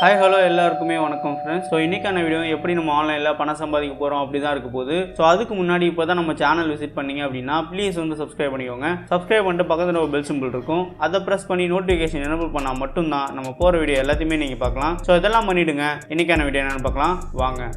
Hi hello எல்லாருக்குமே வணக்கம் friends. So இன்றைக்கான வீடியோ எப்படி நம்ம ஆன்லைனில் பணம் சம்பாதிக்க போகிறோம் அப்படி தான் இருக்க போகுது. ஸோ அதுக்கு முன்னாடி இப்போ தான் நம்ம சேனல் விசிட் பண்ணிங்க அப்படின்னா ப்ளீஸ் வந்து சப்ஸ்கிரைப் பண்ணிக்கோங்க. சப்ஸ்கிரைப் பண்ணிட்டு பக்கத்தில் ஒரு பெல் சிம்பிள் இருக்கும், அதை ப்ரெஸ் பண்ணி நோட்டிஃபிகேஷன் எனேபிள் பண்ணால் மட்டும்தான் நம்ம போகிற வீடியோ எல்லாத்தையுமே நீங்கள் பார்க்கலாம். ஸோ இதெல்லாம் பண்ணிவிடுங்க. இன்றைக்கான வீடியோ என்னென்னு பார்க்கலாம் வாங்க.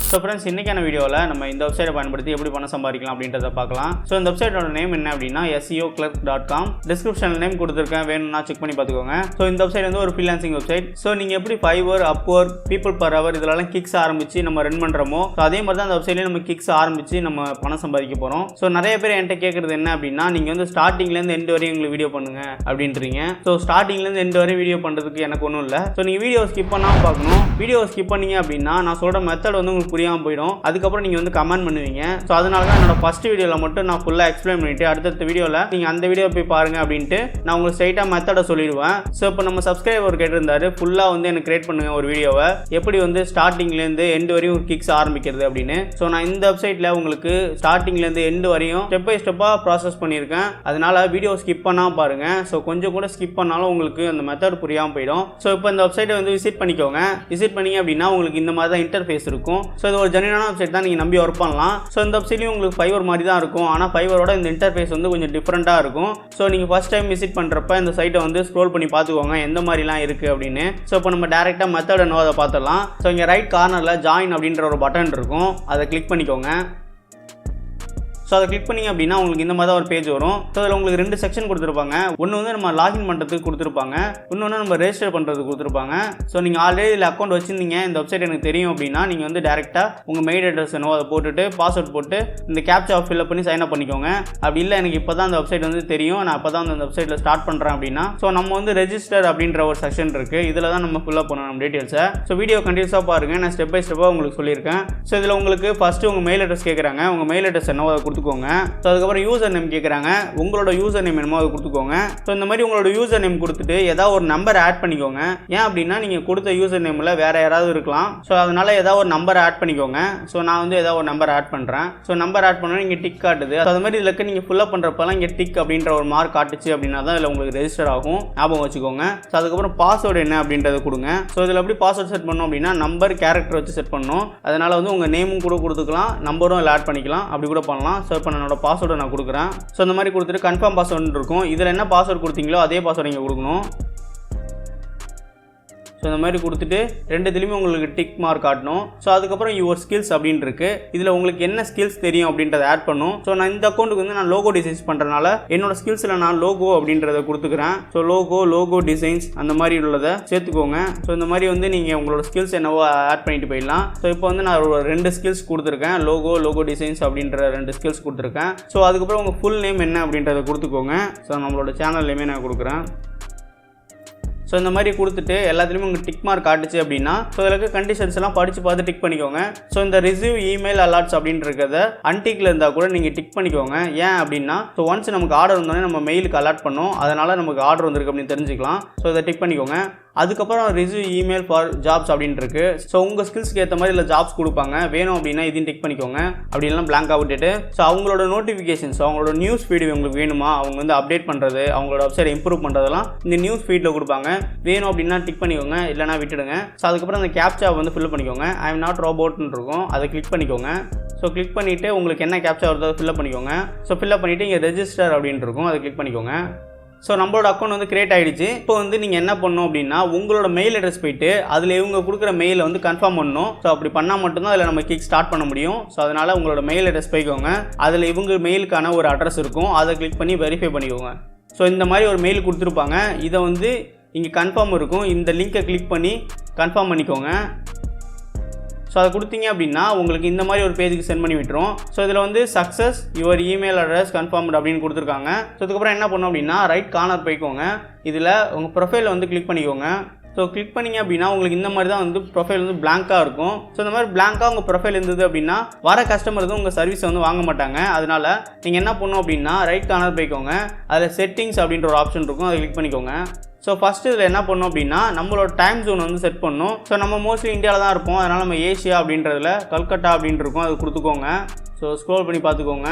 ஸோ ஃப்ரெண்ட்ஸ், இன்றைக்கான வீடியோவில் நம்ம இந்த வெப்சைட்டை பயன்படுத்தி எப்படி பணம் சம்பாதிக்கலாம் அப்படின்றத பார்க்கலாம். ஸோ இந்த வெப்சைட்டோட நேம் என்ன அப்படின்னா Seocleark.com. டிஸ்கிரிப்ஷனில் நேம் கொடுத்துருக்கேன், வேணும்னா செக் பண்ணி பார்த்துக்கோங்க. ஸோ இந்த வெப்சைட் வந்து ஒரு ஃப்ரீலான்சிங் வெப்சைட். ஸோ நீங்கள் எப்படி Fiverr, Upwork, people per hour இதெல்லாம் கிக்ஸ் ஆரம்பித்து நம்ம ரன் பண்ணுறோமோ, ஸோ அதே மாதிரி தான் அந்த வெப்சைட்லேயே நம்ம கிக்ஸ் ஆரம்பித்து நம்ம பணம் சம்பாதிக்க போகிறோம். ஸோ நிறைய பேர் என்கிட்ட கேட்குறது என்ன அப்படின்னா, நீங்கள் வந்து ஸ்டார்டிங்லேருந்து எண்ட் வரையும் உங்களுக்கு வீடியோ பண்ணுங்கள் அப்படின்றீங்க. ஸோ ஸ்டார்டிங்லேருந்து எண்ட் வரையும் வீடியோ பண்ணுறதுக்கு எனக்கு ஒன்றும் இல்லை. ஸோ நீங்கள் வீடியோ ஸ்கிப் பண்ணாமல் பார்க்கணும். வீடியோ ஸ்கிப் பண்ணீங்க அப்படின்னா நான் சொல்கிற மெத்தட் வந்து உங்களுக்கு புரியாமல் போயிடும். அதுக்கப்புறம் நீங்கள் வந்து கமெண்ட் பண்ணுவீங்க. ஸோ அதனால தான் என்னோட ஃபர்ஸ்ட் வீடியோவில் மட்டும் நான் ஃபுல்லாக எக்ஸ்பிளைன் பண்ணிவிட்டு அடுத்த வீடியோவில் நீங்கள் அந்த வீடியோ போய் பாருங்கள் அப்படின்ட்டு நான் உங்களுக்கு ஸ்ட்ரைட்டாக மெத்தடை சொல்லிடுவேன். ஸோ இப்போ நம்ம சப்ஸ்கிரைபர் கேட்டிருந்தாரு, ஃபுல்லாக வந்து எனக்கு கிரியேட் பண்ணுங்கள் ஒரு வீடியோவை, எப்படி வந்து ஸ்டார்டிங்லேருந்து எண்ட் வரையும் ஒரு கிக்ஸ் ஆரம்பிக்கிறது அப்படின்னு. ஸோ நான் இந்த வெப்சைட்டில் உங்களுக்கு ஸ்டார்டிங்லேருந்து எண்ட் வரையும் ஸ்டெப் பை ஸ்டெப்பாக ப்ராசஸ் பண்ணியிருக்கேன். அதனால வீடியோ ஸ்கிப் பண்ணாமல் பாருங்கள். ஸோ கொஞ்சம் கூட ஸ்கிப் பண்ணாலும் உங்களுக்கு அந்த மெத்தட் புரியாமல் போயிடும். ஸோ இப்போ இந்த வெப்சைட்டை வந்து விசிட் பண்ணிக்கோங்க. விசிட் பண்ணிங்க அப்படின்னா உங்களுக்கு இந்த மாதிரி தான் இன்டர்ஃபேஸ் இருக்கும். ஸோ இது ஒரு ஜென்யூனான வெப்சைட் தான், நீங்கள் நம்பி ஒர்க் பண்ணலாம். ஸோ இந்த வெப்சைட்லையும் உங்களுக்கு Fiverr மாதிரி தான் இருக்கும். ஆனால் Fiverரோட இந்த இன்டர்ஃபேஸ் வந்து கொஞ்சம் டிஃப்ரெண்ட்டாக இருக்கும். ஸோ நீங்கள் ஃபர்ஸ்ட் டைம் விசிட் பண்ணுறப்ப இந்த சைட்டை வந்து ஸ்க்ரோல் பண்ணி பார்த்துக்கோங்க எந்த மாதிரிலாம் இருக்குது அப்படின்னு. ஸோ இப்போ நம்ம டேரெக்டாக மெத்தட் என்னவோ அதை பார்த்துடலாம். ஸோ இங்கே ரைட் கார்னரில் ஜாயின் அப்படின்ற ஒரு பட்டன் இருக்கும், அதை கிளிக் பண்ணிக்கோங்க. ஸோ அதை கிளிக் பண்ணிங்க அப்படின்னா உங்களுக்கு இந்த மாதிரி தான் ஒரு பேஜ் வரும். ஸோ அதில் உங்களுக்கு ரெண்டு செக்ஷன் கொடுத்துருப்பாங்க. ஒன்று வந்து நம்ம லாகின் பண்ணுறதுக்கு கொடுத்துருப்பாங்க, இன்னொன்று நம்ம ரெஜிஸ்டர் பண்ணுறதுக்கு கொடுத்துருப்பாங்க. ஸோ நீங்கள் ஆல்ரெடி இதில் அக்கௌண்ட் வச்சுருந்தீங்க, இந்த வெப்சைட் எனக்கு தெரியும் அப்படின்னா நீங்கள் வந்து டேரெக்டாக உங்கள் மெயில் அட்ரஸ் என்னவோ அதை போட்டுட்டு பாஸ்வேர்ட் போட்டு இந்த கேப்சா ஃபில்அப் பண்ணி சைன் அப் பண்ணிக்கோங்க. அப்படி இல்லை எனக்கு இப்போ தான் அந்த வெப்சைட் வந்து தெரியும், நான் அப்போ தான் அந்த வெப்சைட்டில் ஸ்டார்ட் பண்ணுறேன் அப்படின்னா ஸோ நம்ம வந்து ரெஜிஸ்டர் அப்படின்ற ஒரு செக்ஷன் இருக்குது, இதில் தான் நம்ம ஃபில்அப் பண்ணணும் நம்ம டீட்டெயில்ஸை. ஸோ வீடியோ கண்டினியூஸாக பாருங்கள், நான் ஸ்டெப் பை ஸ்டெப்பாக உங்களுக்கு சொல்லியிருக்கேன். ஸோ இதில் உங்களுக்கு ஃபஸ்ட்டு உங்கள் மெயில் அட்ரஸ் கேட்குறாங்க, உங்கள் மெயில் அட்ரஸ் என்னவோ அதை கொடுத்துக்கோங்க. ஸோ அதுக்கப்புறம் யூசர் நேம் கேட்குறாங்க, உங்களோட யூசர் நேம் என்னமோ அதை கொடுத்துக்கோங்க. ஸோ இந்த மாதிரி உங்களோட யூசர் நேம் கொடுத்துட்டு ஏதாவது ஒரு நம்பர் ஆட் பண்ணிக்கோங்க. ஏன் அப்படின்னா நீங்கள் கொடுத்த யூசர் நேமில் வேறு யாராவது இருக்கலாம். ஸோ அதனால் ஏதாவது ஒரு நம்பர் ஆட் பண்ணிக்கோங்க. ஸோ நான் வந்து ஏதாவது ஒரு நம்பர் ஆட் பண்ணுறேன். ஸோ நம்பர் ஆட் பண்ணால் இங்கே டிக் காட்டுது. ஸோ அது மாதிரி இதில் நீங்கள் ஃபுல்லாக பண்ணுறப்பெல்லாம் இங்கே டிக் அப்படின்ற ஒரு மார்க் காட்டுச்சு அப்படின்னா தான் இதில் உங்களுக்கு ரெஜிஸ்டர் ஆகும், ஞாபகம் வச்சுக்கோங்க. ஸோ அதுக்கப்புறம் பாஸ்வேர்டு என்ன அப்படின்றத கொடுங்க. ஸோ இதில் எப்படி பாஸ்வேர்டு செட் பண்ணோம் அப்படின்னா நம்பர் கேரக்டர் வச்சு செட் பண்ணணும். அதனால் வந்து உங்கள் நேமும் கூட கொடுத்துக்கலாம், நம்பரும் இதில் ஆட் பண்ணிக்கலாம், அப்படி கூட பண்ணலாம். ஸோ இப்போ என்னோட பாஸ்வேர்டை நான் கொடுக்குறேன். ஸோ இந்த மாதிரி கொடுத்துட்டு கன்ஃபார்ம் பாஸ்வேர்டு இருக்கும். இதில் என்ன பாஸ்வேர்டு கொடுத்தீங்களோ அதே பாஸ்வேர்டு நீங்கள் கொடுக்கணும். ஸோ இந்த மாதிரி கொடுத்துட்டு ரெண்டுத்துலேயுமே உங்களுக்கு டிக் மார்க் காட்டணும். ஸோ அதுக்கப்புறம் யுவர் ஸ்கில்ஸ் அப்படின்னு இருக்கு, இதில் உங்களுக்கு என்ன ஸ்கில்ஸ் தெரியும் அப்படின்றத ஆட் பண்ணும். ஸோ நான் இந்த அக்கௌண்ட்டுக்கு வந்து நான் லோகோ டிசைன்ஸ் பண்ணுறதுனால என்னோட ஸ்கில்ஸில் நான் லோகோ அப்படின்றத கொடுத்துக்கிறேன். ஸோ லோகோ டிசைன்ஸ் அந்த மாதிரி உள்ளதை சேர்த்துக்கோங்க. ஸோ இந்த மாதிரி வந்து நீங்கள் உங்களோட ஸ்கில்ஸ் என்னவோ ஆட் பண்ணிட்டு போயிடலாம். ஸோ இப்போ வந்து நான் ஒரு 2 ஸ்கில்ஸ் கொடுத்துருக்கேன், லோகோ டிசைன்ஸ் அப்படின்ற 2 ஸ்கில்ஸ் கொடுத்துருக்கேன். ஸோ அதுக்கப்புறம் உங்கள் ஃபுல் நேம் என்ன அப்படின்றத கொடுத்துக்கோங்க. ஸோ நம்மளோட சேனல் நேமே நான் கொடுக்குறேன். ஸோ இந்த மாதிரி கொடுத்துட்டு எல்லாத்துலேயுமே உங்களுக்கு டிக் மார்க் காட்டுச்சு அப்படின்னா ஸோ இதில் கண்டிஷன்ஸ் எல்லாம் படித்து பார்த்து டிக் பண்ணிக்கோங்க. ஸோ இந்த ரிசீவ் இமெயில் அலர்ட்ஸ் அப்படின்றத அன்டிக்கில் இருந்தால் கூட நீங்கள் டிக் பண்ணிக்கோங்க. ஏன் அப்படின்னா ஸோ ஒன்ஸ் நமக்கு ஆர்டர் வந்தோடனே நம்ம மெயிலுக்கு அலர்ட் பண்ணோம், அதனால் நமக்கு ஆர்டர் வந்திருக்கு அப்படின்னு தெரிஞ்சுக்கலாம். ஸோ இதை டிக் பண்ணிக்கோங்க. அதுக்கப்புறம் ரிசீவ் இமெயில் ஃபார் ஜாப்ஸ் அப்படின்னு இருக்கு. ஸோ உங்கள் ஸ்கில்ஸ்க்கு ஏற்ற மாதிரி இல்லை ஜாப்ஸ் கொடுப்பாங்க, வேணும் அப்படின்னா இதையும் டிக் பண்ணிக்கோங்க. அப்படி இல்லைனா பிளாங்காக விட்டுட்டு ஸோ அவங்களோட நோட்டிஃபிகேஷன்ஸ், அவங்களோட நியூஸ் ஃபீடு உங்களுக்கு வேணுமா, அவங்க வந்து அப்டேட் பண்ணுறது, அவங்களோட வெப்சைட் இம்ப்ரூவ் பண்ணுறதெல்லாம் இந்த நியூஸ் ஃபீடில் கொடுப்பாங்க. வேணும் அப்படின்னா டிக் பண்ணிக்கோங்க, இல்லைனா விட்டுடுங்க. ஸோ அதுக்கப்புறம் அந்த கேப்சா வந்து ஃபில் பண்ணிக்கோங்க. ஐ எம் நாட் ரோபோட்னு இருக்கும், அதை கிளிக் பண்ணிக்கோங்க. ஸோ கிளிக் பண்ணிவிட்டு உங்களுக்கு என்ன கேப்சா வருதோ அதை ஃபில்அப் பண்ணிக்கோங்க. ஸோ ஃபில்அப் பண்ணிவிட்டு இங்கே ரெஜிஸ்டர் அப்படின்னு இருக்கும், அதை கிளிக் பண்ணிக்கோங்க. ஸோ நம்மளோட அக்கௌண்ட் வந்து கிரியேட் ஆகிடுச்சு. இப்போ வந்து நீங்கள் என்ன பண்ணணும் அப்படின்னா உங்களோட மெயில் அட்ரஸ் போயிட்டு அதில் இவங்க கொடுக்குற மெயிலை வந்து கன்ஃபார்ம் பண்ணணும். ஸோ அப்படி பண்ணால் மட்டும்தான் அதில் நம்ம கிக் ஸ்டார்ட் பண்ண முடியும். ஸோ அதனால் உங்களோட மெயில் அட்ரஸ் போய்க்கோங்க, அதில் இவங்க மெயிலுக்கான ஒரு அட்ரஸ் இருக்கும், அதை கிளிக் பண்ணி வெரிஃபை பண்ணிக்கோங்க. ஸோ இந்த மாதிரி ஒரு மெயில் கொடுத்துருப்பாங்க, இதை வந்து இங்கே கன்ஃபார்ம் இருக்கும், இந்த லிங்கை கிளிக் பண்ணி கன்ஃபார்ம் பண்ணிக்கோங்க. ஸோ அதை கொடுத்தீங்க அப்படின்னா உங்களுக்கு இந்த மாதிரி ஒரு பேஜுக்கு சென்ட் பண்ணி விட்டுரும். ஸோ இதில் வந்து success your email address confirmed அப்படின்னு கொடுத்துருக்காங்க. ஸோ அதுக்கப்புறம் என்ன பண்ணோம் அப்படின்னா ரைட் கார்னர் போய்க்கோங்க, இதில் உங்கள் ப்ரொஃபைலை வந்து கிளிக் பண்ணிக்கோங்க. ஸோ கிளிக் பண்ணிங்க அப்படின்னா உங்களுக்கு இந்த மாதிரி தான் வந்து ப்ரொஃபைல் வந்து பிளாங்காக இருக்கும். ஸோ இந்த மாதிரி பிளாங்காக உங்கள் ப்ரொஃபைல் இருந்தது அப்படின்னா வர கஸ்டமர் வந்து உங்கள் சர்வீஸை வந்து வாங்க மாட்டாங்க. அதனால் நீங்கள் என்ன பண்ணணும் அப்படின்னா ரைட் கார்னர் போய்க்கோங்க, அதில் செட்டிங்ஸ் அப்படின்ற ஒரு ஆப்ஷன் இருக்கும், அதை கிளிக் பண்ணிக்கோங்க. ஸோ ஃபஸ்ட்டு இதில் என்ன பண்ணோம் அப்படின்னா நம்மளோட டைம் ஜோன் வந்து செட் பண்ணணும். ஸோ நம்ம மோஸ்ட்லி இந்தியாவில் தான் இருப்போம், அதனால் நம்ம ஏஷியா அப்படின்றதுல கல்கட்டா அப்படின்ட்டு இருக்கும், அது கொடுத்துக்கோங்க. ஸோ ஸ்க்ரோல் பண்ணி பார்த்துக்கோங்க.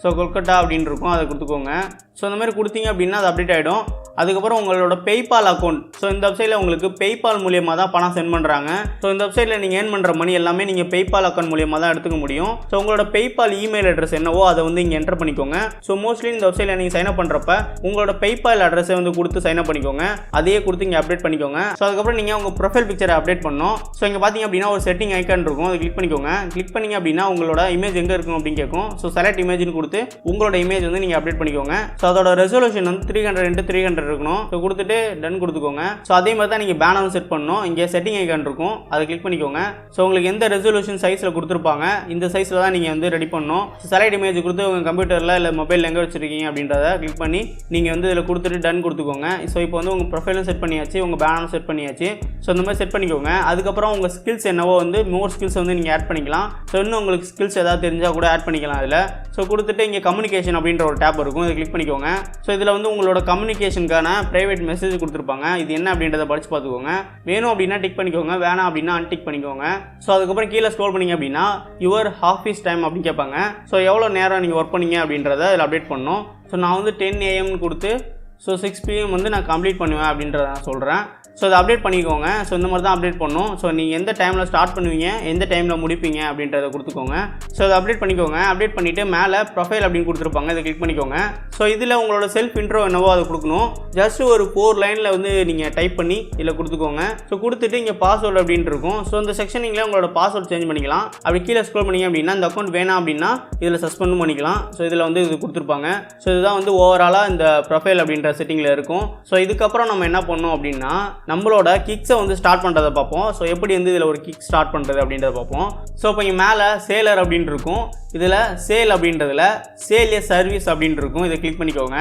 ஸோ கொல்கட்டா அப்படின்னு இருக்கும், அதை கொடுத்துக்கோங்க. ஸோ இந்த மாதிரி கொடுத்தீங்க அப்படின்னா அது அப்டேட் ஆகிடும். அதுக்கப்புறம் உங்களோட பேபால் அக்கௌண்ட். ஸோ இந்த வெப்சைட்டில் உங்களுக்கு பேபால் மூலியமாக தான் பணம் சென்ட் பண்ணுறாங்க. ஸோ இந்த வெப்சைட்டில் நீங்கள் ஏர்ன் பண்ணுற மணி எல்லாமே நீங்கள் பேபால் அக்கௌண்ட் மூலியமாக தான் எடுத்துக்க முடியும். ஸோ உங்களோட பேபால் இமெயில் அட்ரஸ் என்னவோ அதை வந்து இங்கே என்டர் பண்ணிக்கோங்க. ஸோ மோஸ்ட்லி இந்த வெப்சைட்டில் நீங்கள் சைன் அப் பண்ணுறப்ப உங்களோட பேபால் அட்ரஸை வந்து கொடுத்து சைன் அப் பண்ணிக்கோங்க. அதையே கொடுத்து இங்கே அப்டேட் பண்ணிக்கோங்க. ஸோ அதுக்கப்புறம் நீங்கள் உங்கள் ப்ரொஃபைல் பிக்சரை அப்டேட் பண்ணணும். ஸோ இங்கே பார்த்தீங்க அப்படின்னா ஒரு செட்டிங் ஐக்கான் இருக்கும், அதை கிளிக் பண்ணிக்கோங்க. கிளிக் பண்ணிங்க அப்படின்னா உங்களோட இமேஜ் எங்கே இருக்கும் அப்படின்னு கேட்கும். ஸோ செலக்ட் இமேஜ்னு கொடுத்து உங்களோட இமேஜ் வந்து நீங்கள் அப்டேட் பண்ணிக்கோங்க. ஸோ அதோட ரெசல்யூஷன் வந்து 300x300 இருக்கணும். ஸோ கொடுத்துட்டு டன் கொடுத்துக்கோங்க. ஸோ அதே மாதிரி தான் நீங்கள் பேனரும் செட் பண்ணணும். இங்கே செட்டிங் ஐக்கான் இருக்கும், அதை கிளிக் பண்ணிக்கோங்க. ஸோ உங்களுக்கு எந்த ரெசல்யூஷன் சைஸில் கொடுத்துருப்பாங்க இந்த சைஸில் தான் நீங்கள் வந்து ரெடி பண்ணணும். செலக்ட் இமேஜ் கொடுத்து உங்கள் கம்ப்யூட்டரில் இல்லை மொபைலில் எங்கே வச்சுருக்கீங்க அப்படின்றத கிளிக் பண்ணி நீங்கள் வந்து இதில் கொடுத்துட்டு டன் கொடுத்துக்கோங்க. ஸோ இப்போ வந்து உங்கள் ப்ரொஃபைலும் செட் பண்ணியாச்சு, உங்கள் பேனரும் செட் பண்ணியாச்சு. ஸோ இந்த மாதிரி செட் பண்ணிக்கோங்க. அதுக்கப்புறம் உங்கள் ஸ்கில்ஸ் என்னவோ வந்து மோர் ஸ்கில்ஸ் வந்து நீங்கள் ஆட் பண்ணிக்கலாம். ஸோ இன்னும் உங்களுக்கு ஸ்கில்ஸ் ஏதாவது தெரிஞ்சால் கூட ஆட் பண்ணிக்கலாம் அதில். ஸோ கொடுத்துட்டு இங்கே கம்யூனிகேஷன் அப்படின்ற ஒரு டேப் இருக்கும், இதை கிளிக் பண்ணிக்கோங்க. ஸோ இதில் வந்து உங்களோட கம்யூனிகேஷனுக்கான ப்ரைவேட் மெசேஜ் கொடுத்துருப்பாங்க. இது என்ன அப்படின்றத படித்து பார்த்துக்கோங்க. வேணும் அப்படின்னா டிக் பண்ணிக்கோங்க, வேணாம் அப்படின்னா அன்டிக் பண்ணிக்கோங்க. ஸோ அதுக்கப்புறம் கீழே ஸ்க்ரோல் பண்ணிங்க அப்படின்னா யுவர் ஆஃபீஸ் டைம் அப்படின்னு கேட்பாங்க. ஸோ எவ்வளோ நேரம் நீங்கள் ஒர்க் பண்ணீங்க அப்படின்றத இதில் அப்டேட் பண்ணணும். ஸோ நான் வந்து 10 AM கொடுத்து ஸோ 6 PM வந்து நான் கம்ப்ளீட் பண்ணுவேன் அப்படின்றத நான் சொல்கிறேன். ஸோ அதை அப்டேட் பண்ணிக்கோங்க. ஸோ இந்த மாதிரி தான் அப்டேட் பண்ணணும். ஸோ நீங்கள் எந்த டைமில் ஸ்டார்ட் பண்ணுவீங்க, எந்த டைமில் முடிப்பீங்க அப்படின்றத கொடுத்துக்கோங்க. ஸோ அதை அப்டேட் பண்ணிக்கோங்க. அப்டேட் பண்ணிவிட்டு மேலே ப்ரொஃபைல் அப்படின்னு கொடுத்துருப்பாங்க, இதை கிளிக் பண்ணிக்கோங்க. ஸோ இதில் உங்களோட செல்ஃப் இன்ட்ரோ என்னவோ அதை கொடுக்கணும். ஜஸ்ட் ஒரு 4 லைனில் வந்து நீங்கள் டைப் பண்ணி இதில் கொடுத்துக்கோங்க. ஸோ கொடுத்துட்டு இங்கே பாஸ்வேர்டு அப்படின்ட்டு இருக்கும். ஸோ இந்த செக்ஷனிங்கில் உங்களோட பாஸ்வேர்டு சேஞ்ச் பண்ணிக்கலாம். அப்படி கீழே ஸ்க்ரோல் பண்ணிங்க அப்படின்னா இந்த அக்கௌண்ட் வேணாம் அப்படின்னா இதில் சஸ்பெண்டும் பண்ணிக்கலாம். ஸோ இதில் வந்து இது கொடுத்துருப்பாங்க. ஸோ இதுதான் வந்து ஓவராலாக இந்த ப்ரொஃபைல் அப்படின்ற செட்டிங்கில் இருக்கும். ஸோ இதுக்கப்புறம் நம்ம என்ன பண்ணோம் அப்படின்னா நம்மளோட கிக்ஸை வந்து ஸ்டார்ட் பண்ணுறதை பார்ப்போம். ஸோ எப்படி வந்து இதில் ஒரு கிக் ஸ்டார்ட் பண்ணுறது அப்படின்றத பார்ப்போம். ஸோ இப்போ இங்கே மேலே சேலர் அப்படின்னு இருக்கும், இதில் சேல் அப்படின்றதுல சேல் ஏ சர்வீஸ் அப்படின்னு இருக்கும், இதை கிளிக் பண்ணிக்கோங்க.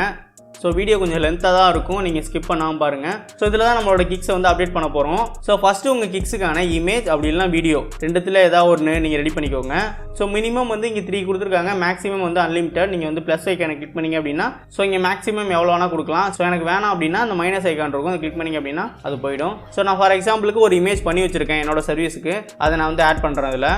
ஸோ வீடியோ கொஞ்சம் லென்த்தாக தான் இருக்கும், நீங்கள் ஸ்கிப் பண்ணாமல் பாருங்கள். ஸோ இதில் தான் நம்மளோட கிக்ஸை வந்து அப்டேட் பண்ண போகிறோம். ஸோ ஃபஸ்ட்டு உங்கள் கிக்ஸுக்கான இமேஜ் அப்படி இல்லைனா வீடியோ ரெண்டுத்தில் ஏதாவது ஒன்று நீங்கள் ரெடி பண்ணிக்கோங்க. ஸோ மினிமம் வந்து இங்கே 3 கொடுத்துருக்காங்க, மேக்ஸிமம் வந்து அன்லிமிட்டட். நீங்கள் வந்து ப்ளஸ் ஐக்கானை கிளிக் பண்ணிங்க அப்படின்னா ஸோ இங்கே மேக்ஸிமம் எவ்வளோ வேணால் கொடுக்கலாம். ஸோ எனக்கு வேணாம் அப்படின்னா அந்த மைனஸ் ஐக்கான் இருக்கும், அதை கிளிக் பண்ணிங்க அப்படின்னா அது போயிடும். ஸோ நான் ஃபார் எக்ஸாம்பிளுக்கு ஒரு இமேஜ் பண்ணி வச்சுருக்கேன் என்னோட சர்வீஸுக்கு, அதை நான் வந்து ஆட் பண்ணுறேன் அதில்.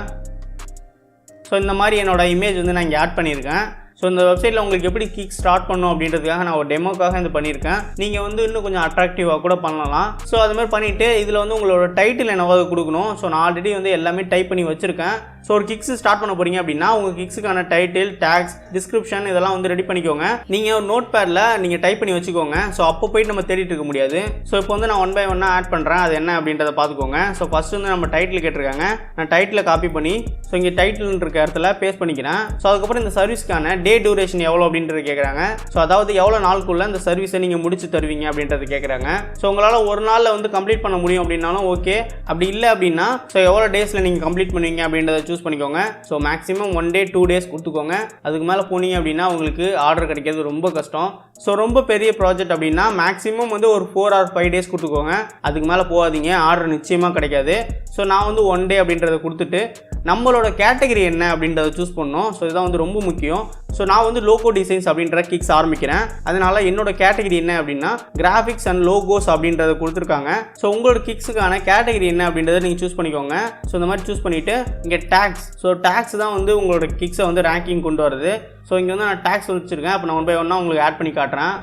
ஸோ இந்த மாதிரி என்னோட இமேஜ் வந்து நான் இங்கே ஆட் பண்ணியிருக்கேன். ஸோ இந்த வெப்சைட்டில் உங்களுக்கு எப்படி கிக் ஸ்டார்ட் பண்ணணும் அப்படின்றதுக்காக நான் ஒரு டெமோக்காக இது பண்ணியிருக்கேன். நீங்கள் வந்து இன்னும் கொஞ்சம் அட்ராக்டிவாக கூட பண்ணலாம். ஸோ அது மாதிரி பண்ணிவிட்டு இதில் வந்து உங்களோட டைட்டில் என்னவாக கொடுக்கணும். ஸோ நான் ஆல்ரெடி வந்து எல்லாமே டைப் பண்ணி வச்சுருக்கேன். ஸோ ஒரு கிக்ஸ் ஸ்டார்ட் பண்ண போகிறீங்க அப்படின்னா உங்கள் கிக்ஸுக்கான டைட்டில், டேக்ஸ், டிஸ்கிரிப்ஷன் இதெல்லாம் வந்து ரெடி பண்ணிக்கோங்க. நீங்கள் ஒரு நோட் பேடில் நீங்கள் டைப் பண்ணி வச்சுக்கோங்க. ஸோ அப்போ போயிட்டு நம்ம தேடிட்டு இருக்க முடியாது. ஸோ இப்போ வந்து நான் 1 by 1 ஆட் பண்ணுறேன், அது என்ன அப்படின்றத பார்த்துக்கோங்க. ஸோ ஃபஸ்ட்டு வந்து நம்ம டைட்டில் கேட்டிருக்காங்க, நான் டைட்டில் காப்பி பண்ணி ஸோ இங்கே டைட்டில் இருக்க இடத்துல பேஸ்ட் பண்ணிக்கிறேன். ஸோ அதுக்கப்புறம் இந்த சர்வீஸ்க்கான டே டியூரேஷன் எவ்வளோ அப்படின்றது கேட்குறாங்க. ஸோ அதாவது எவ்வளோ நாளுக்குள்ளே இந்த சர்வீஸை நீங்கள் முடிச்சு தருவீங்க அப்படின்றது கேட்குறாங்க. ஸோ உங்களால் ஒரு நாளில் வந்து கம்ப்ளீட் பண்ண முடியும் அப்படின்னாலும் ஓகே, அப்படி இல்லை அப்படின்னா ஸோ எவ்வளோ டேஸில் நீங்கள் கம்ப்ளீட் பண்ணுவீங்க அப்படின்றத சூஸ் பண்ணிக்கோங்க. ஸோ மேக்ஸிமம் 1 day 2 days கொடுத்துக்கோங்க. அதுக்கு மேலே போனீங்க அப்படின்னா உங்களுக்கு ஆர்டர் கிடைக்கிறது ரொம்ப கஷ்டம். ஸோ ரொம்ப பெரிய ப்ராஜெக்ட் அப்படின்னா மேக்ஸிமம் வந்து ஒரு 4 or 5 days கொடுத்துக்கோங்க. அதுக்கு மேலே போகாதீங்க, ஆர்டர் நிச்சயமாக கிடைக்காது. ஸோ நான் வந்து 1 day அப்படின்றத கொடுத்துட்டு நம்மளோட கேட்டகரி என்ன அப்படின்றத சூஸ் பண்ணோம். ஸோ இதுதான் வந்து ரொம்ப முக்கியம். ஸோ நான் வந்து லோகோ டிசைன்ஸ் அப்படின்ற கிக்ஸ் ஆரம்பிக்கிறேன். அதனால் என்னோட கேட்டகரி என்ன அப்படின்னா கிராஃபிக்ஸ் அண்ட் லோகோஸ் அப்படின்றத கொடுத்துருக்காங்க. ஸோ உங்களோட கிக்ஸுக்கான கேட்டகரி என்ன அப்படின்றத நீங்கள் சூஸ் பண்ணிக்கோங்க. ஸோ இந்த மாதிரி சூஸ் பண்ணிவிட்டு இங்கே டேக்ஸ், ஸோ டேக்ஸ் தான் வந்து உங்களோட கிக்ஸை வந்து ரேங்கிங் கொண்டு வருது. ஸோ இங்கே வந்து நான் டேக்ஸ் வச்சுருக்கேன். அப்போ நான் 1 by 1 உங்களுக்கு ஆட் பண்ணி காட்டுறேன்.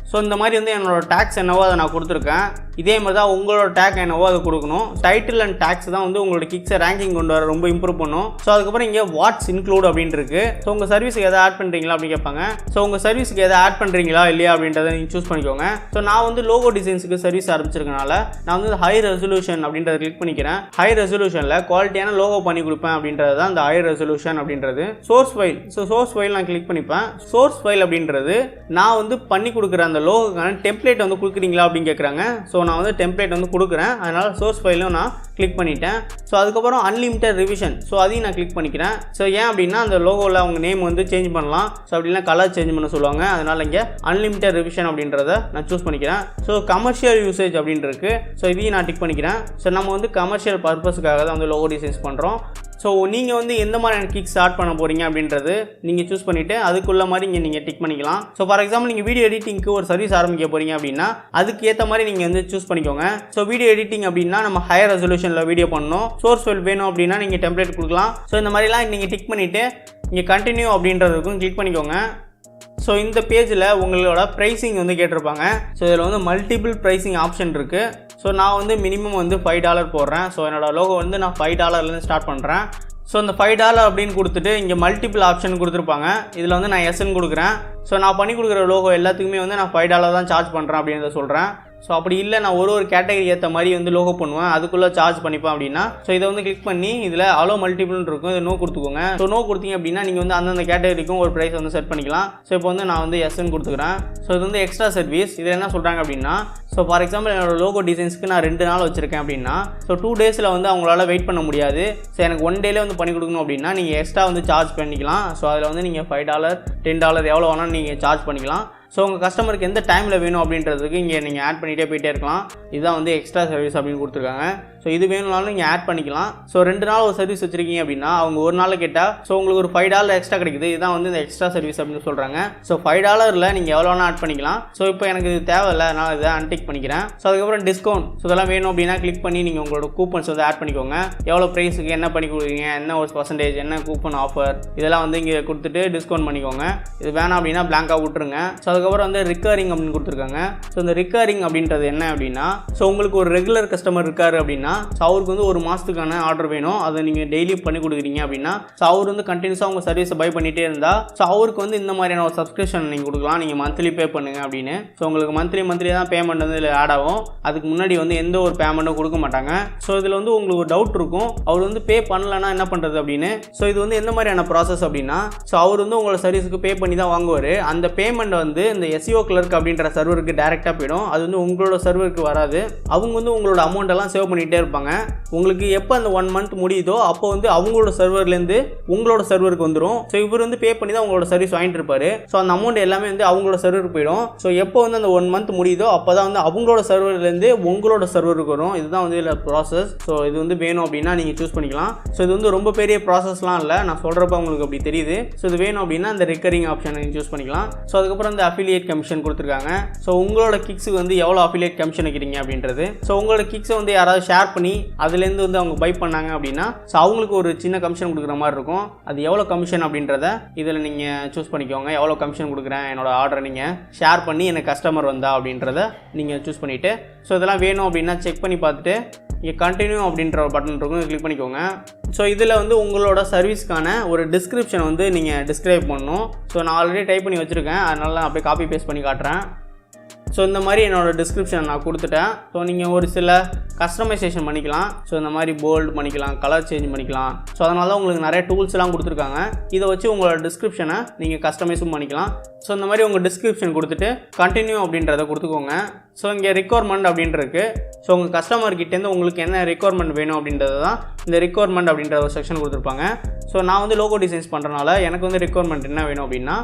ஸோ இந்த மாதிரி வந்து என்னோட டேக்ஸ் என்னவோ அதை நான் கொடுத்துருக்கேன். இதே மாதிரி தான் உங்களோட டேக் என்னவோ அதை கொடுக்கணும். டைட்டில் அண்ட் டேக்ஸ் தான் வந்து உங்களோட கிக்ஸை ரேங்கிங் கொண்டு வர ரொம்ப இம்ப்ரூவ் பண்ணும். ஸோ அதுக்கப்புறம் இங்கே வாட்ஸ் இன்க்ளூட் அப்படின்ட்டு இருக்கு. ஸோ உங்கள் சர்வீஸுக்கு எதாவது ஆட் பண்ணுறீங்களா அப்படின்னு கேட்பாங்க. ஸோ உங்கள் சர்வீஸுக்கு எதாவது ஆட் பண்ணுறீங்களா இல்லையா அப்படின்றத நீங்கள் சூஸ் பண்ணிக்கோங்க. ஸோ நான் வந்து லோகோ டிசைன்ஸுக்கு சர்வீஸ் ஆரம்பிச்சிருக்கனால நான் வந்து ஹை ரெசல்யூஷன் அப்படின்றத கிளிக் பண்ணிக்கிறேன். ஹை ரெசல்யூஷனில் குவாலிட்டியான லோகோ பண்ணி கொடுப்பேன் அப்படின்றது தான் இந்த ஹை ரெசல்யூஷன் அப்படின்றது. Source file, so source file நான் கிளிக் பண்ணிப்பேன். சோர்ஸ் ஃபைல் அப்படின்றது நான் வந்து பண்ணி கொடுக்குற அந்த லோகோக்கான டெம்ப்ளேட் வந்து கொடுக்குறீங்களா அப்படின்னு கேட்குறாங்க. ஸோ நான் வந்து டெம்ப்ளேட் வந்து கொடுக்குறேன். அதனால் சோர்ஸ் ஃபைலும் நான் கிளிக் பண்ணிட்டேன். ஸோ அதுக்கப்புறம் அன்லிமிட்டட் ரிவிஷன், ஸோ அதையும் நான் கிளிக் பண்ணிக்கிறேன். ஸோ ஏன் அப்படின்னா அந்த லோகோவில் அவங்க நேம் வந்து சேஞ்ச் பண்ணலாம். ஸோ அப்படின்னா கலர் சேஞ்ச் பண்ண சொல்லுவாங்க. அதனால் இங்கே அன்லிமிட்டட் ரிவிஷன் அப்படின்றத நான் சூஸ் பண்ணிக்கிறேன். ஸோ கமர்ஷியல் யூசேஜ் அப்படின்னு இருக்குது. ஸோ இதையும் நான் டிக் பண்ணிக்கிறேன். ஸோ நம்ம வந்து கமர்ஷியல் பர்பஸுக்காக தான் வந்து லோகோ டிசைன்ஸ் பண்ணுறோம். ஸோ ஸோ நீங்கள் வந்து எந்த மாதிரியான கிக் ஸ்டார்ட் பண்ண போகிறீங்க அப்படின்றது நீங்கள் சூஸ் பண்ணிவிட்டு அதுக்குள்ள மாதிரி இங்கே நீங்கள் டிக் பண்ணிக்கலாம். ஸோ ஃபார் எக்ஸாம்பிள் நீங்கள் வீடியோ எடிட்டிங்க்கு ஒரு சர்வீஸ் ஆரம்பிக்க போகிறீங்க அப்படின்னா அதுக்கு ஏற்ற மாதிரி நீங்கள் வந்து சூஸ் பண்ணிக்கோங்க. ஸோ வீடியோ எடிட்டிங் அப்படின்னா நம்ம ஹையர் ரெசல்யூஷனில் வீடியோ பண்ணணும், சோர்ஸ் ஃபைல் வேணும் அப்படின்னா நீங்கள் டெம்ப்ளேட் கொடுக்கலாம். ஸோ இந்த மாதிரிலாம் நீங்கள் டிக் பண்ணிவிட்டு இங்கே கண்டினியூ அப்படின்றதுக்கும் கிளிக் பண்ணிக்கோங்க. ஸோ இந்த பேஜில் உங்களோட ப்ரைஸிங் வந்து கேட்டிருப்பாங்க. ஸோ இதில் வந்து மல்டிபிள் ப்ரைஸிங் ஆப்ஷன் இருக்குது. ஸோ நான் வந்து மினிமம் வந்து $5 போடுறேன். ஸோ என்னோடய லோகோ வந்து நான் $5 ஸ்டார்ட் பண்ணுறேன். ஸோ இந்த $5 அப்படின்னு கொடுத்துட்டு இங்கே மல்டிபிள் ஆப்ஷன் கொடுத்துருப்பாங்க. இதில் வந்து நான் எஸ்ன்னு கொடுக்குறேன். ஸோ நான் பண்ணி கொடுக்குற லோகோ எல்லாத்துக்குமே வந்து நான் $5 தான் சார்ஜ் பண்ணுறேன் அப்படின்றத சொல்கிறேன். ஸோ அப்படி இல்லை நான் ஒரு கேட்டகரி ஏற்ற மாதிரி வந்து லோகோ பண்ணுவேன், அதுக்குள்ளே சார்ஜ் பண்ணிப்பேன் அப்படின்னா ஸோ இதை வந்து கிளிக் பண்ணி இதில் அலோ மல்டிபிள்னு இருக்கும், இதை நோ கொடுத்துக்கோங்க. ஸோ நோ கொடுத்தீங்க அப்படின்னா நீங்கள் வந்து அந்தந்த கேட்டகரிக்கும் ஒரு ப்ரைஸ் வந்து செட் பண்ணிக்கலாம். ஸோ இப்போ வந்து நான் வந்து எஸ்ன்னு கொடுத்துக்கிறேன். ஸோ இது வந்து எக்ஸ்ட்ரா சர்வீஸ். இதில் என்ன சொல்கிறாங்க அப்படின்னா ஸோ ஃபார் எக்ஸாம்பிள் என்னோட லோகோ டிசைன்ஸ்க்கு நான் 2 நாள் வச்சுருக்கேன் அப்படின்னா ஸோ 2 டேஸில் வந்து அவங்களால வெயிட் பண்ண முடியாது. ஸோ எனக்கு 1 டேலே வந்து பண்ணி கொடுக்கணும் அப்படின்னா நீங்கள் எக்ஸ்ட்ரா வந்து சார்ஜ் பண்ணிக்கலாம். ஸோ அதில் வந்து நீங்கள் $5 $10 எவ்வளோ வேணாலும் நீங்கள் சார்ஜ் பண்ணிக்கலாம். ஸோ உங்கள் கஸ்டமருக்கு எந்த டைமில் வேணும் அப்படின்றதுக்கு இங்கே நீங்கள் ஆட் பண்ணிகிட்டே போயிட்டே இருக்கலாம். இதுதான் வந்து எக்ஸ்ட்ரா சர்வீஸ் அப்படின்னு கொடுத்துருக்காங்க. ஸோ இது வேணும்னாலும் நீங்கள் ஆட் பண்ணிக்கலாம். ஸோ 2 நாள் ஒரு சர்வீஸ் வச்சுருக்கீங்க அப்படின்னா அவங்க ஒரு நாள் கேட்டால் ஸோ உங்களுக்கு ஒரு $5 எக்ஸ்ட்ரா கிடைக்குது. இதுதான் வந்து இந்த எக்ஸ்ட்ரா சர்வீஸ் அப்படின்னு சொல்கிறாங்க. ஸோ $5 நீங்கள் எவ்வளோ வேணால் ஆட் பண்ணிக்கலாம். ஸோ இப்போ எனக்கு இது தேவையில்லை, நான் இதை அன்டிக் பண்ணிக்கிறேன். ஸோ அதுக்கப்புறம் டிஸ்கவுண்ட். ஸோ இதெல்லாம் வேணும் அப்படின்னா கிளிக் பண்ணி நீங்கள் உங்களோட கூப்பன்ஸ் வந்து ஆட் பண்ணிக்கோங்க. எவ்வளோ ப்ரைஸுக்கு என்ன பண்ணி கொடுக்குறீங்க, என்ன ஒரு பர்சன்டேஜ், என்ன கூப்பன் ஆஃபர், இதெல்லாம் வந்து இங்கே கொடுத்துட்டு டிஸ்கவுண்ட் பண்ணிக்கோங்க. இது வேணாம் அப்படின்னா பிளாங்காக விட்டுருங்க. ஸோ அதுக்கப்புறம் வந்து ரிக்கரிங் அப்படின்னு கொடுத்துருக்காங்க. ஸோ இந்த ரிக்கரிங் அப்படின்றது என்ன அப்படின்னா ஸோ உங்களுக்கு ஒரு ரெகுலர் கஸ்டமர் இருக்காரு அப்படின்னா ஸோ அவருக்கு வந்து ஒரு மாதத்துக்கான ஆர்டர் வேணும், அதை நீங்கள் டெய்லி பண்ணி கொடுக்குறீங்க அப்படின்னா ஸோ அவர் வந்து கண்டினியூஸாக உங்கள் சர்வீஸை பை பண்ணிகிட்டே இருந்தால் ஸோ அவருக்கு வந்து இந்த மாதிரியான ஒரு சப்ஸ்கிரிப்ஷன் நீங்கள் கொடுக்கலாம். நீங்கள் மந்த்லி பே பண்ணுங்க அப்படின்னு. ஸோ உங்களுக்கு மந்த்லி தான் பேமெண்ட் வந்து இதில் ஆட் ஆகும். அதுக்கு முன்னாடி வந்து எந்த ஒரு பேமெண்ட்டும் கொடுக்க மாட்டாங்க. ஸோ இதில் வந்து உங்களுக்கு ஒரு டவுட் இருக்கும், அவர் வந்து பே பண்ணலன்னா என்ன பண்ணுறது அப்படின்னு. ஸோ இது வந்து எந்த மாதிரியான ப்ராசஸ் அப்படின்னா ஸோ அவர் வந்து உங்களோட சர்வீஸுக்கு பே பண்ணி தான் வாங்குவார். அந்த பேமெண்ட் வந்து இந்த Seocleark அப்படின்ற சர்வருக்கு டேரெக்டாக போயிடும். அது வந்து உங்களோட சர்வருக்கு வராது. அவங்க வந்து உங்களோட அமௌண்ட் எல்லாம் சேவ் பண்ணிகிட்டே இருப்பாங்க. உங்களுக்கு எப்போ அந்த 1 மந்த் முடியுதோ அப்போ வந்து அவங்களோட சர்வர்லேருந்து உங்களோட சர்வருக்கு வந்துடும். ஸோ இவர் வந்து பே பண்ணி தான் உங்களோட சர்வீஸ் வாங்கிட்டு இருப்பாரு. ஸோ அந்த அமௌண்ட் எல்லாமே வந்து அவங்களோட சர்வருக்கு போயிடும். ஸோ எப்போ வந்து அந்த 1 மந்த் முடியுதோ அப்போ தான் வந்து அவங்களோட சர்வர்லேருந்து உங்களோட சர்வருக்கு வரும். இதுதான் வந்து இதில் ப்ராசஸ். ஸோ இது வந்து வேணும் அப்படின்னா நீங்கள் சூஸ் பண்ணிக்கலாம். ஸோ இது வந்து ரொம்ப பெரிய ப்ராசஸ்லாம் இல்லை, நான் சொல்கிறப்ப உங்களுக்கு அப்படி தெரியுது. ஸோ இது வேணும் அப்படின்னா இந்த ரிக்கரிங் ஆப்ஷன் நீங்கள் சூஸ் பண்ணிக்கலாம். ஸோ அதுக்கப்புறம் இந்த அஃபிலியேட் கமிஷன் கொடுத்துருக்காங்க. ஸோ உங்களோட கிக்ஸுக்கு வந்து எவ்வளோ அஃபிலியேட் கமிஷன் வைக்கிறீங்க அப்படின்றது. ஸோ உங்களோட கிக்ஸை வந்து யாராவது ஷேர் பண்ணி அதுலேருந்து வந்து அவங்க பை பண்ணாங்க அப்படின்னா ஸோ அவங்களுக்கு ஒரு சின்ன கமிஷன் கொடுக்குற மாதிரி இருக்கும். அது எவ்வளோ கமிஷன் அப்படின்றத இதில் நீங்கள் சூஸ் பண்ணிக்கோங்க. எவ்வளோ கமிஷன் கொடுக்குறேன், என்னோட ஆர்டரை நீங்கள் ஷேர் பண்ணி எனக்கு கஸ்டமர் வந்தா அப்படின்றத நீங்கள் சூஸ் பண்ணிவிட்டு ஸோ இதெல்லாம் வேணும் அப்படின்னா செக் பண்ணி பார்த்துட்டு இங்கே கண்டினியூ அப்படின்ற ஒரு பட்டன் இருக்கும், கிளிக் பண்ணிக்கோங்க. ஸோ இதில் வந்து உங்களோட சர்வீஸ்க்கான ஒரு டிஸ்கிரிப்ஷன் வந்து நீங்கள் டிஸ்கிரைப் பண்ணணும். ஸோ நான் ஆல்ரெடி டைப் பண்ணி வச்சுருக்கேன், அதனால நான் அப்படியே காப்பி பேஸ்ட் பண்ணி காட்டுறேன். ஸோ இந்த மாதிரி என்னோடய டிஸ்கிரிப்ஷன் நான் கொடுத்துட்டேன். ஸோ நீங்கள் ஒரு சில கஸ்டமைசேஷன் பண்ணிக்கலாம். ஸோ இந்த மாதிரி போல்டு பண்ணிக்கலாம், கலர் சேஞ்ச் பண்ணிக்கலாம். ஸோ அதனால தான் உங்களுக்கு நிறைய டூல்ஸ்லாம் கொடுத்துருக்காங்க. இதை வச்சு உங்களோட டிஸ்கிரிப்ஷனை நீங்கள் கஸ்டமைஸும் பண்ணிக்கலாம். ஸோ இந்த மாதிரி உங்கள் டிஸ்கிரிப்ஷன் கொடுத்துட்டு கண்டினியூ அப்படின்றத கொடுத்துக்கோங்க. ஸோ இங்கே ரெக்வயர்மெண்ட் அப்படின்றது. ஸோ உங்கள் கஸ்டமர்கிட்டேருந்து உங்களுக்கு என்ன ரெக்வயர்மெண்ட் வேணும் அப்படின்றது தான் இந்த ரெக்வயர்மெண்ட் அப்படின்ற ஒரு செக்ஷன் கொடுத்துருப்பாங்க. ஸோ நான் வந்து லோகோ டிசைன்ஸ் பண்ணுறனால எனக்கு வந்து ரெக்வயர்மெண்ட் என்ன வேணும் அப்படின்னா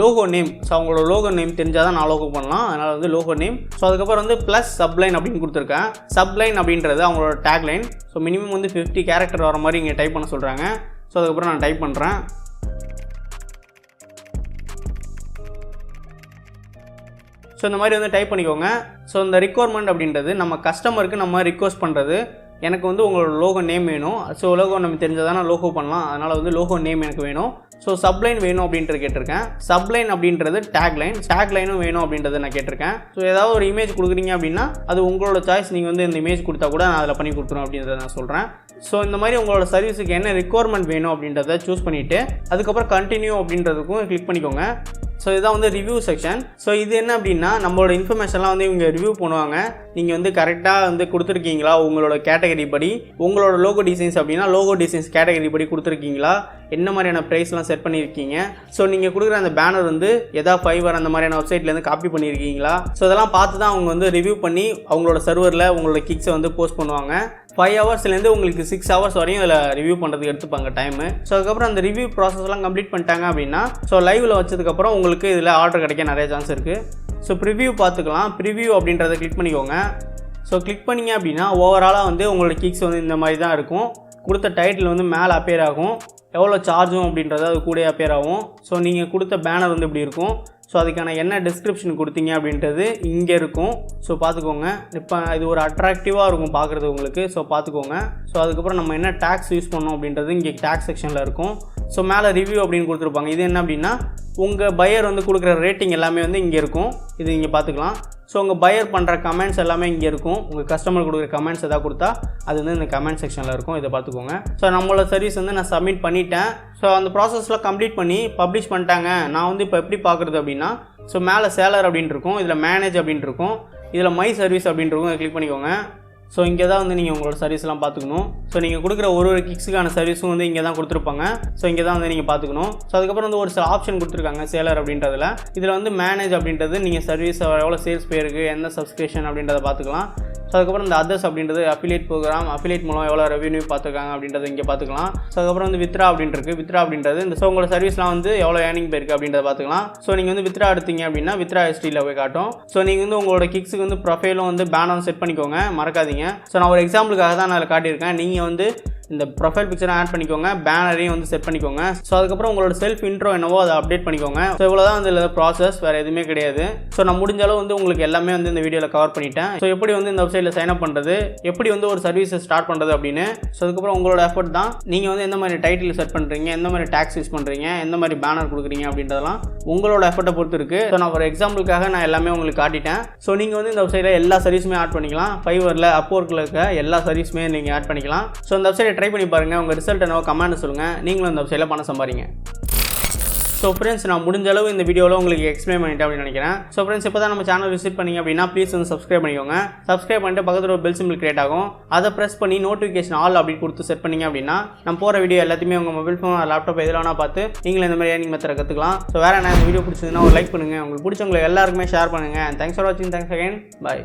லோகோ நேம். ஸோ அவங்களோட லோகோ நேம் தெரிஞ்சால் தான் நான் லோகோ பண்ணலாம், அதனால் வந்து லோகோ நேம். ஸோ அதுக்கப்புறம் வந்து ப்ளஸ் சப்லைன் அப்படின்னு கொடுத்துருக்கேன். சப்லைன் அப்படின்றது அவங்களோட டேக்லைன். ஸோ மினிமம் வந்து 50 கேரக்டர் வர மாதிரி இங்கே டைப் பண்ண சொல்கிறாங்க. ஸோ அதுக்கப்புறம் நான் டைப் பண்ணுறேன். ஸோ இந்த மாதிரி வந்து டைப் பண்ணிக்கோங்க. ஸோ இந்த ரெக்வயர்மெண்ட் அப்படின்றது நம்ம கஸ்டமருக்கு நம்ம ரிக்வஸ்ட் பண்ணுறது. எனக்கு வந்து உங்களோட லோகோ நேம் வேணும். ஸோ லோகோ நம்ம தெரிஞ்சால் தான் நான் லோகோ பண்ணலாம், அதனால் வந்து லோகோ நேம் எனக்கு வேணும். ஸோ சப்லைன் வேணும் அப்படின்றது கேட்டிருக்கேன். சப்லைன் அப்படின்றது டேக்லைனும் வேணும் அப்படின்றது நான் கேட்டிருக்கேன். ஸோ ஏதாவது ஒரு இமேஜ் கொடுக்குறீங்க அப்படின்னா அது உங்களோட சாய்ஸ். நீங்கள் வந்து இந்த இமேஜ் கொடுத்தா கூட நான் அதில் பண்ணி கொடுத்துரும் அப்படின்றத நான் சொல்கிறேன். ஸோ இந்த மாதிரி உங்களோட சர்வீஸுக்கு என்ன ரெக்வயர்மெண்ட் வேணும் அப்படின்றத சூஸ் பண்ணிவிட்டு அதுக்கப்புறம் கண்டினியூ அப்படின்றதுக்கும் கிளிக் பண்ணிக்கோங்க. ஸோ இதுதான் வந்து ரிவ்யூ செக்ஷன். ஸோ இது என்ன அப்படின்னா நம்மளோட இன்ஃபர்மேஷன்லாம் வந்து இவங்க ரிவ்யூ பண்ணுவாங்க. நீங்கள் வந்து கரெக்டாக வந்து கொடுத்துருக்கீங்களா, உங்களோட கேட்டகரி படி உங்களோட லோகோ டிசைன்ஸ் அப்படின்னா லோகோ டிசைன்ஸ் கேட்டகரி படி கொடுத்துருக்கீங்களா, என்ன மாதிரியான ப்ரைஸ்லாம் செட் பண்ணியிருக்கீங்க. ஸோ நீங்கள் கொடுக்குற அந்த பேனர் வந்து எதாவது ஃபைவர் அந்த மாதிரியான வெப்சைட்லேருந்து காப்பி பண்ணியிருக்கீங்களா. ஸோ இதெல்லாம் பார்த்து தான் அவங்க வந்து ரிவ்யூ பண்ணி அவங்களோட சர்வரில் உங்களோட கிக்ஸை வந்து போஸ்ட் பண்ணுவாங்க. 5 ஹவர்ஸ்லேருந்து உங்களுக்கு 6 ஹவர்ஸ் வரையும் இதில் ரிவ்யூ பண்ணுறதுக்கு எடுத்துப்பாங்க டைமு. ஸோ அதுக்கப்புறம் அந்த ரிவ்யூ ப்ராசஸ்லாம் கம்ப்ளீட் பண்ணிட்டாங்க அப்படின்னா ஸோ லைவில் வச்சதுக்கப்புறம் உங்களுக்கு இதில் ஆர்டர் கிடைக்க நிறைய சான்ஸ் இருக்குது. ஸோ ப்ரிவ்யூ பார்த்துக்கலாம். ப்ரிவ்யூ அப்படின்றத கிளிக் பண்ணிக்கோங்க. ஸோ கிளிக் பண்ணிங்க அப்படின்னா ஓவராலாக வந்து உங்களோட கிக்ஸ் வந்து இந்த மாதிரி தான் இருக்கும். கொடுத்த டைட்டில் வந்து மேலே அப்பியர் ஆகும், எவ்வளோ சார்ஜும் அப்படின்றது அது கூட அப்பியர் ஆகும். ஸோ நீங்கள் கொடுத்த பேனர் வந்து இப்படி இருக்கும். ஸோ அதுக்கான என்ன டிஸ்கிரிப்ஷன் கொடுத்தீங்க அப்படின்றது இங்கே இருக்கும். ஸோ பார்த்துக்கோங்க. இப்போ இது ஒரு அட்ராக்டிவாக இருக்கும் பார்க்குறது உங்களுக்கு. ஸோ பார்த்துக்கோங்க. ஸோ அதுக்கப்புறம் நம்ம என்ன டேக்ஸ் யூஸ் பண்ணோம் அப்படின்றது இங்கே டேக்ஸ் செக்ஷனில் இருக்கும். ஸோ மேலே ரிவ்யூ அப்படின்னு கொடுத்துருப்பாங்க. இது என்ன அப்படின்னா உங்கள் பையர் வந்து கொடுக்குற ரேட்டிங் எல்லாமே வந்து இங்கே இருக்கும். இது இங்கே பார்த்துக்கலாம். ஸோ உங்கள் பையர் பண்ணுற கமெண்ட்ஸ் எல்லாமே இங்கே இருக்கும். உங்கள் கஸ்டமர் கொடுக்குற கமெண்ட்ஸ் எதாவது கொடுத்தா அது வந்து இந்த கமெண்ட் செக்ஷனில் இருக்கும். இதை பார்த்துக்கோங்க. ஸோ நம்மளோட சர்வீஸ் வந்து நான் சப்மிட் பண்ணிட்டேன். ஸோ அந்த ப்ராசஸ்லாம் கம்ப்ளீட் பண்ணி பப்ளிஷ் பண்ணிட்டாங்க. நான் வந்து இப்போ எப்படி பார்க்குறது அப்படின்னா, ஸோ மேலே சேலர் அப்படின்ட்டு இருக்கும், இதில் மேனேஜ் அப்படின்ட்டு இருக்கும், இதில் மை சர்வீஸ் அப்படின்ட்டு இருக்கும். அதை கிளிக் பண்ணிக்கோங்க. ஸோ இங்கே தான் வந்து நீங்கள் உங்களோட சர்வீஸ்லாம் பார்த்துக்கணும். ஸோ நீங்கள் கொடுக்குற ஒரு கிக்ஸுக்கான சர்வீஸும் வந்து இங்கே தான் கொடுத்துருப்பாங்க. ஸோ இங்கே தான் வந்து நீங்கள் பார்த்துக்கணும். ஸோ அதுக்கப்புறம் வந்து ஒரு சில ஆப்ஷன் கொடுத்துருக்காங்க சேலர் அப்படின்றதுல. இதில் வந்து மேனேஜ் அப்படின்றது நீங்கள் சர்வீஸ் எவ்வளோ சேல்ஸ் போயிருக்கு, எந்த சப்ஸ்கிரிப்ஷன் அப்படின்றத பார்த்துக்கலாம். ஸோ அதுக்கப்புறம் இந்த அதர்ஸ் அப்படின்றது அஃபிலியேட் ப்ரோக்ராம், அஃபிலியேட் மூலம் எவ்வளோ ரெவன்யூ பார்த்துருக்காங்க அப்படின்றத இங்கே பார்த்துக்கலாம். ஸோ அதுக்கப்புறம் வந்து வித்ரா அப்படின்றது, வித்ரா அப்படின்றது இந்த ஸோ உங்களோட சர்வீஸ்லாம் வந்து எவ்வளோ ஏர்னிங் போயிருக்கு அப்படின்றத பார்த்துக்கலாம். ஸோ நீங்கள் வந்து வித்ரா எடுத்தீங்க அப்படின்னா வித்ரா ஹிஸ்ட்ரியில் போய் காட்டும். ஸோ நீங்கள் வந்து உங்களோட கிக்ஸுக்கு வந்து ப்ரொஃபைலும் வந்து பேனரும் செட் பண்ணிக்கோங்க, மறக்காதீங்க. ஸோ நான் ஒரு எக்ஸாம்பிளுக்காக தான் நான் காட்டியிருக்கேன். நீங்கள் வந்து இந்த ப்ரொஃபைல் பிக்சரை ஆட் பண்ணிக்கோங்க, பேனரையும் வந்து செட் பண்ணிக்கோங்க. ஸோ அதுக்கப்புறம் உங்களோட செல்ஃப் இன்ட்ரோ என்னவோ அதை அப்டேட் பண்ணிக்கோங்க. ஸோ இவ்வளோ தான் வந்து இதில் ப்ராசஸ், வேறு எதுவுமே கிடையாது. ஸோ நான் முடிஞ்ச அளவு வந்து உங்களுக்கு எல்லாமே வந்து இந்த வீடியோவில் கவர் பண்ணிட்டேன். ஸோ எப்படி வந்து இந்த வெப்சைட்டில் சைன் அப் பண்ணுறது, எப்படி வந்து ஒரு சர்வீஸை ஸ்டார்ட் பண்ணுறது அப்படின்னு. ஸோ அதுக்கப்புறம் உங்களோட எஃபர்ட் தான். நீங்கள் வந்து எந்த மாதிரி டைட்டில் செட் பண்ணுறீங்க, எந்த மாதிரி டேக்ஸ் யூஸ் பண்ணுறீங்க, எந்த மாதிரி பேனர் கொடுக்குறீங்க அப்படின்றதெல்லாம் உங்களோட எஃபர்ட்டை பொறுத்து இருக்குது. ஸோ நான் ஒரு எக்ஸாம்பிளுக்காக நான் எல்லாமே உங்களுக்கு காட்டிட்டேன். ஸோ நீங்கள் வந்து இந்த வெப்சைட்டில் எல்லா சர்வீஸுமே ஆட் பண்ணிக்கலாம். ஃபைவரில் அப்வொர்க்கில் இருக்க எல்லா சர்வீஸுமே நீங்கள் ஆட் பண்ணிக்கலாம். ஸோ இந்த வெப்சைட்டை ட்ரை பண்ணி பாருங்கள். உங்கள் ரிசல்ட் என்னவோ கமெண்ட் சொல்லுங்கள். நீங்களும் இந்த வெப்சைட்டில் பணம் சம்பாதிங்க. ஸோ ஃப்ரெண்ட்ஸ், நான் முடிஞ்ச அளவு இந்த வீடியோவில் உங்களுக்கு எக்ஸ்பிளைன் பண்ணிட்டேன் அப்படின்னு நினைக்கிறேன். ஸோ ஃப்ரெண்ட்ஸ், இப்போ தான் நம்ம சேனல் விசிட் பண்ணிங்க அப்படின்னா ப்ளீஸ் வந்து சப்ஸ்கிரைப் பண்ணிக்கோங்க. சப்ஸ்கிரைப் பண்ணிட்டு பக்கத்தில் ஒரு பெல் சிம்பிள் கிரியேட் ஆகும். அதை ப்ரெஸ் பண்ணி நோட்டிஃபிகேஷன் ஆல் அப்படி கொடுத்து செட் பண்ணிங்க அப்படின்னா நம்ம போகிற வீடியோ எல்லாத்தையுமே உங்கள் மொபைல் ஃபோன் லேப்டாப் எதில் வேணால் பார்த்து நீங்களும் இந்த மாதிரி ஏர்னிங் மெத்தடை கற்றுக்கலாம். ஸோ வேறு என்ன இந்த வீடியோ பிடிச்சதுன்னா ஒரு லைக் பண்ணுங்கள். உங்களுக்கு பிடிச்சவங்களுக்கு எல்லாருக்குமே ஷேர் பண்ணுங்கள். தேங்க்ஸ் ஃபார் வாட்சிங். Thanks again. பாய்.